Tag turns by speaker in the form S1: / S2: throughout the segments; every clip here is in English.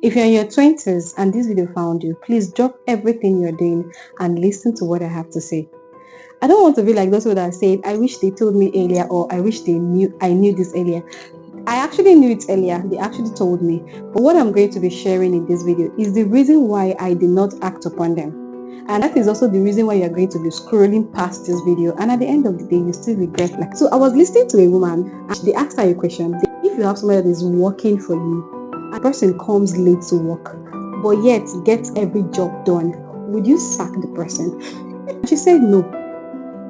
S1: If you're in your 20s and this video found you, please drop everything you're doing and listen to what I have to say. I don't want to be like those people that say, I wish they told me earlier, or I wish I knew this earlier. I actually knew it earlier. They actually told me. But what I'm going to be sharing in this video is the reason why I did not act upon them. And that is also the reason why you're going to be scrolling past this video. And at the end of the day, you still regret. Like, so I was listening to a woman and they asked her a question. If you have somebody that is working for you, and the person comes late to work, but yet gets every job done, would you sack the person? She said no.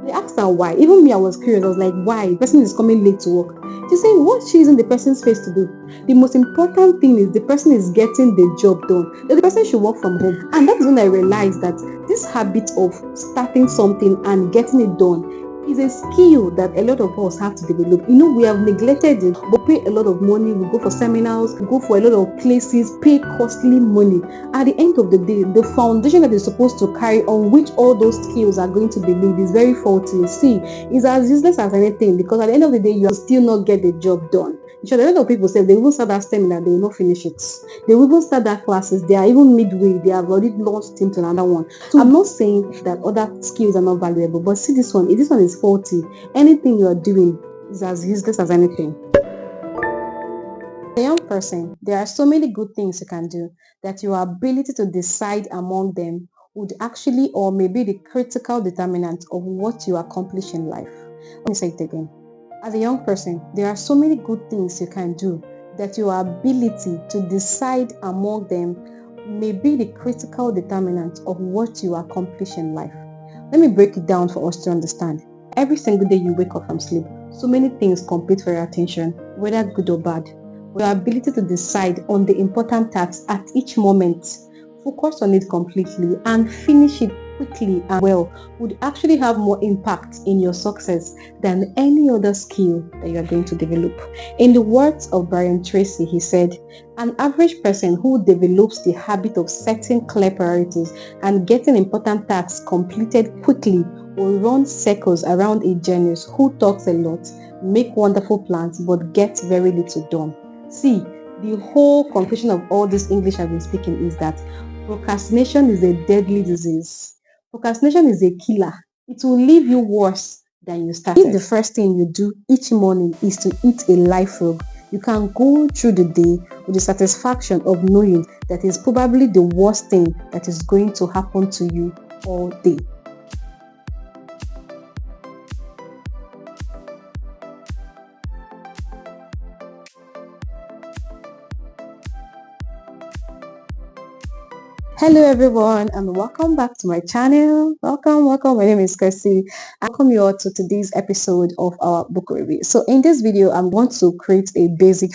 S1: They asked her why. Even me, I was curious. I was like, why? The person is coming late to work. She said, what's she using the person's face to do? The most important thing is the person is getting the job done. The person should work from home. And that's when I realized that this habit of starting something and getting it done is a skill that a lot of us have to develop. You know, we have neglected it, but pay a lot of money. We go for seminars, we go for a lot of places, pay costly money. At the end of the day, the foundation that is supposed to carry on which all those skills are going to be laid is very faulty. See, it's as useless as anything, because at the end of the day, you will still not get the job done. Sure, a lot of people say they will start that seminar, they will not finish it. They will even start that classes, they are even midway, they have already launched into another one. So I'm not saying that other skills are not valuable, but see this one, if this one is faulty, anything you are doing is as useless as anything. A young person, there are so many good things you can do that your ability to decide among them would actually or maybe the critical determinant of what you accomplish in life. Let me say it again. As a young person, there are so many good things you can do that your ability to decide among them may be the critical determinant of what you accomplish in life. Let me break it down for us to understand. Every single day you wake up from sleep, so many things compete for your attention, whether good or bad. Your ability to decide on the important tasks at each moment, focus on it completely and finish it quickly and well would actually have more impact in your success than any other skill that you are going to develop. In the words of Brian Tracy, he said, an average person who develops the habit of setting clear priorities and getting important tasks completed quickly will run circles around a genius who talks a lot, make wonderful plans, but gets very little done. See, the whole conclusion of all this English I've been speaking is that procrastination is a deadly disease. Procrastination is a killer. It will leave you worse than you started. If the first thing you do each morning is to eat a live frog, you can go through the day with the satisfaction of knowing that is probably the worst thing that is going to happen to you all day. Hello everyone and welcome back to my channel. Welcome. My name is Kossy. I welcome you all to today's episode of our book review. So in this video, I'm going to create a basic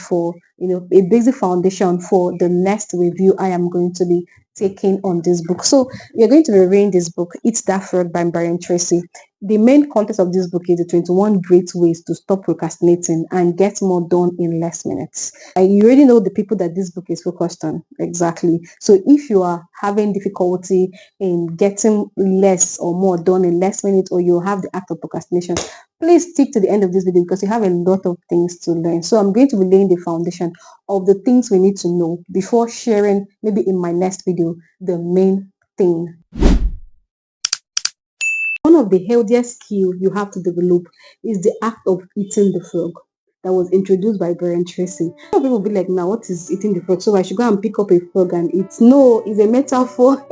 S1: foundation for the next review I am going to be taking on this book. So we are going to be reviewing this book, It's That Frog by Brian Tracy. The main content of this book is the 21 great ways to stop procrastinating and get more done in less minutes. And you already know the people that this book is focused on. Exactly. So if you are having difficulty in getting less or more done in less minutes, or you have the act of procrastination, please stick to the end of this video because you have a lot of things to learn. So I'm going to be laying the foundation of the things we need to know before sharing, maybe in my next video, the main thing. One of the healthiest skills you have to develop is the act of eating the frog that was introduced by Brian Tracy. A lot of people will be like, now what is eating the frog? So I should go and pick up a frog and eat. No, it's a metaphor.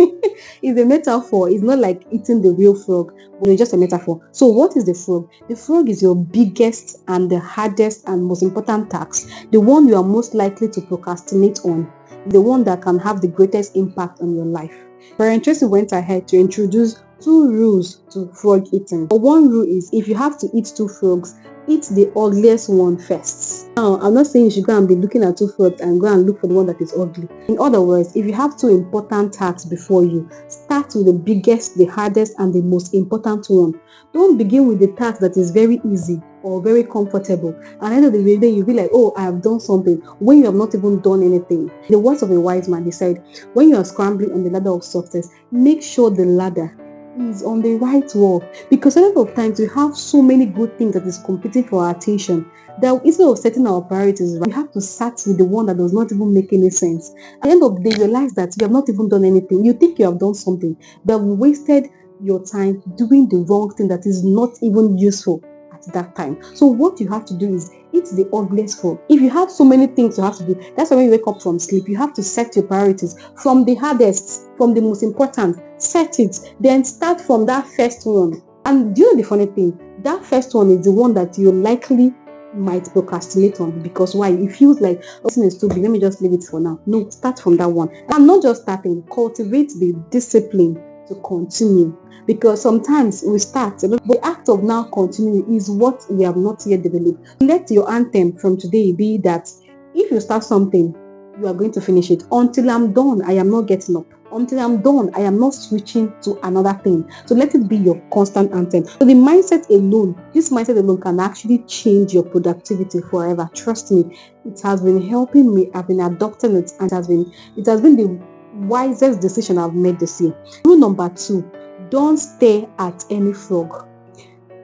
S1: It's a metaphor. It's not like eating the real frog, but it's just a metaphor. So what is the frog? The frog is your biggest and the hardest and most important task. The one you are most likely to procrastinate on. The one that can have the greatest impact on your life. Brian Tracy went ahead to introduce 2 rules to frog eating. One rule is, if you have to eat 2 frogs, eat the ugliest one first. Now, I'm not saying you should go and be looking at 2 frogs and go and look for the one that is ugly. In other words, if you have 2 important tasks before you, start with the biggest, the hardest, and the most important one. Don't begin with the task that is very easy or very comfortable. And at the end of the day, you'll be like, oh, I have done something, when you have not even done anything. The words of a wise man, he said, when you are scrambling on the ladder of success, make sure the ladder is on the right wall, because a lot of times we have so many good things that is competing for our attention that instead of setting our priorities right, we have to start with the one that does not even make any sense. At the end of the day, you realize that you have not even done anything. You think you have done something, but you wasted your time doing the wrong thing that is not even useful at that time. So what you have to do is eat the ugliest food. If you have so many things you have to do, that's why when you wake up from sleep, you have to set your priorities from the hardest, from the most important. Set it, then start from that first one. And do you know the funny thing? That first one is the one that you likely might procrastinate on, because why? It feels like, oh, this is too big, let me just leave it for now. No, start from that one. And not just starting, cultivate the discipline to continue, because sometimes we start, but the act of now continuing is what we have not yet developed. Let your anthem from today be that if you start something, you are going to finish it. Until I'm done, I am not getting up. Until I'm done, I am not switching to another thing. So let it be your constant anthem. So the mindset alone, this mindset alone can actually change your productivity forever. Trust me, it has been helping me. I've been adopting it, and it has been the wisest decision I've made this year. Rule number 2, don't stare at any frog.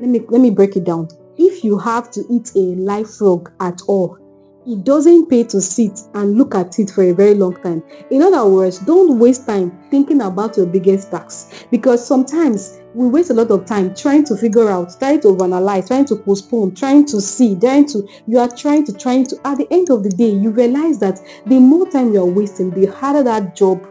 S1: Let me break it down. If you have to eat a live frog at all, it doesn't pay to sit and look at it for a very long time. In other words, don't waste time thinking about your biggest task, because sometimes we waste a lot of time trying to figure out, trying to overanalyze, trying to postpone, trying to see, trying to at the end of the day, you realize that the more time you are wasting, the harder that job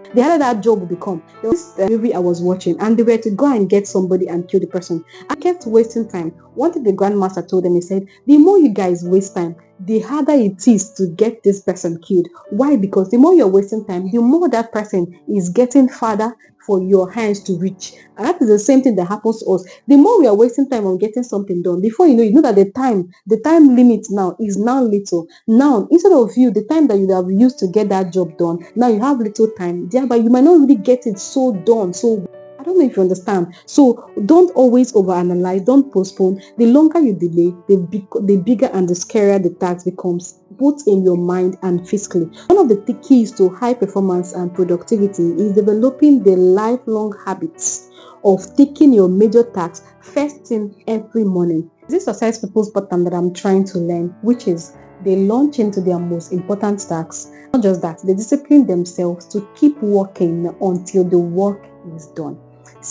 S1: will become. There was this movie I was watching, and they were to go and get somebody and kill the person. I kept wasting time. One thing the grandmaster told them, he said, the more you guys waste time, the harder it is to get this person killed. Why? Because the more you're wasting time, the more that person is getting farther for your hands to reach. And that is the same thing that happens to us. The more we are wasting time on getting something done, before you know that the time limit now is now little. Now, instead of the time that you have used to get that job done, now you have little time. Thereby, you might not really get it so done. So I don't know if you understand. So don't always overanalyze, don't postpone. The longer you delay, the bigger and the scarier the task becomes, both in your mind and physically. One of the keys to high performance and productivity is developing the lifelong habits of taking your major tasks first thing every morning. This success people's pattern that I'm trying to learn, which is they launch into their most important tasks. Not just that, they discipline themselves to keep working until the work is done.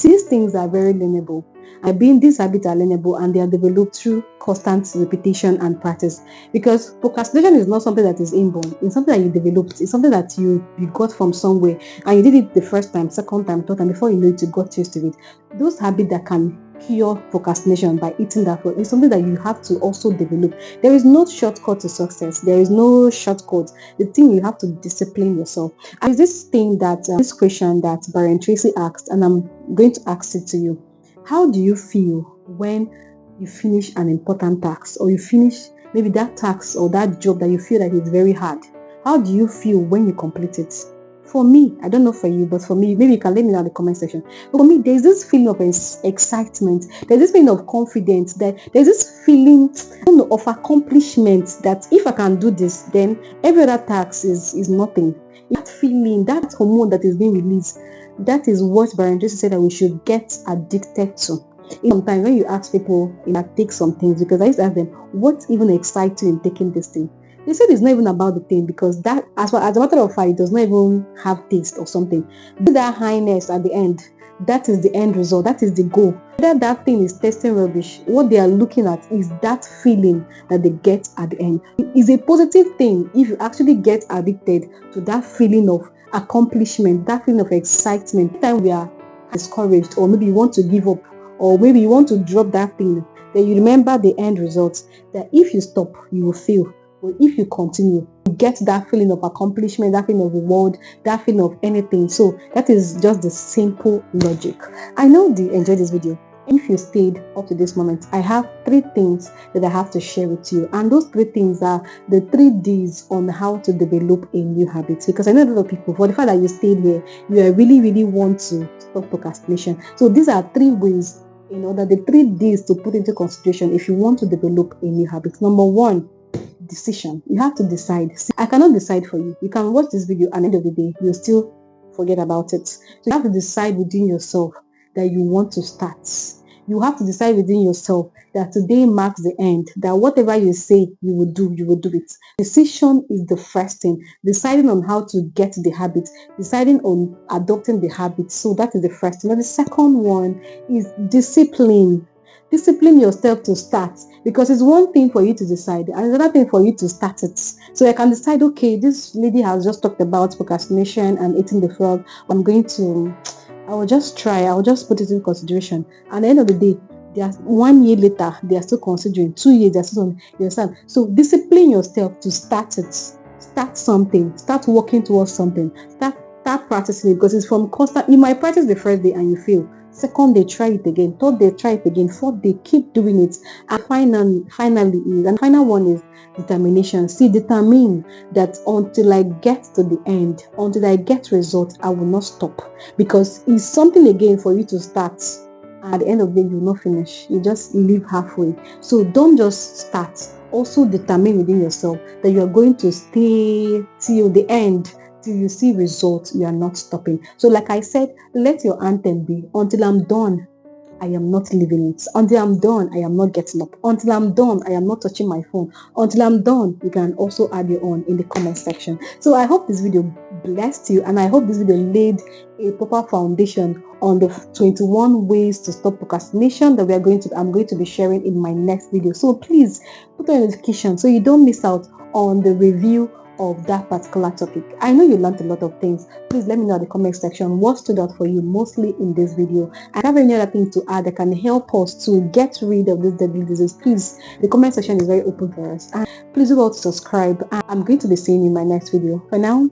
S1: These things are very learnable. These habits are learnable, and they are developed through constant repetition and practice. Because procrastination is not something that is inborn. It's something that you developed. It's something that you got from somewhere, and you did it the first time, second time, third time. Before you know it, you got used to it. Those habits that can cure procrastination by eating that food is something that you have to also develop. There is no shortcut to success. There is no shortcut. The thing, you have to discipline yourself. And this question that Brian Tracy asked, and I'm going to ask it to you. How do you feel when you finish an important task, or you finish maybe that task or that job that you feel that is very hard? How do you feel when you complete it? For me, I don't know for you, but for me, maybe you can let me know in the comment section. But for me, there's this feeling of excitement. There's this feeling of confidence. There's this feeling, I don't know, of accomplishment, that if I can do this, then every other task is nothing. That feeling, that hormone that is being released, that is what Brian Tracy said that we should get addicted to. Sometimes when you ask people, take some things, because I used to ask them, what even excites you in taking this thing? They said it's not even about the thing, because that, as a matter of fact, it does not even have taste or something. That highness at the end, that is the end result, that is the goal. Whether that thing is tasting rubbish, what they are looking at is that feeling that they get at the end. It's a positive thing if you actually get addicted to that feeling of accomplishment, that feeling of excitement. Every time we are discouraged, or maybe you want to give up, or maybe you want to drop that thing, then you remember the end result, that if you stop, you will fail. But if you continue, you get that feeling of accomplishment, that feeling of reward, that feeling of anything. So that is just the simple logic. I know you enjoyed this video. If you stayed up to this moment, I have 3 things that I have to share with you. And those 3 things are the 3 Ds on how to develop a new habit. Because I know a lot of people, for the fact that you stayed here, you really, really want to stop procrastination. So these are 3 ways, the 3 Ds to put into consideration if you want to develop a new habit. Number 1, decision. You have to decide. I cannot decide for you. You can watch this video, and at the end of the day, you'll still forget about it. So you have to decide within yourself that you want to start. You have to decide within yourself that today marks the end, that whatever you say you will do it. Decision is the first thing. Deciding on how to get the habit, deciding on adopting the habit. So that is the first thing. And the second one is discipline. Discipline yourself to start, because it's one thing for you to decide and another thing for you to start it. So I can decide, okay, this lady has just talked about procrastination and eating the frog. I will just try, I will just put it in consideration. And at the end of the day, they are 1 year later, they are still considering, 2 years, they are still on, you understand? So discipline yourself to start it. Start something, start working towards something, start practicing it, because it's from constant. You might practice the first day and you fail. Second day, try it again. Third day, try it again. Fourth day, keep doing it. And the final one is determination. See, determine that until I get to the end, until I get results, I will not stop, because it's something again for you to start. At the end of the day, you will not finish. You just leave halfway. So don't just start. Also determine within yourself that you are going to stay till the end, till you see results. You are not stopping. So like I said, let your anthem be, until I'm done, I am not leaving it. Until I'm done, I am not getting up. Until I'm done, I am not touching my phone. Until I'm done, you can also add your own in the comment section. So I hope this video blessed you, and I hope this video laid a proper foundation on the 21 ways to stop procrastination that I'm going to be sharing in my next video. So please put on a notification so you don't miss out on the review of that particular topic. I know you learned a lot of things. Please let me know in the comment section what stood out for you mostly in this video. And if you have any other thing to add that can help us to get rid of this deadly disease, please, the comment section is very open for us. And please do well to subscribe. I'm going to be seeing you in my next video. For now,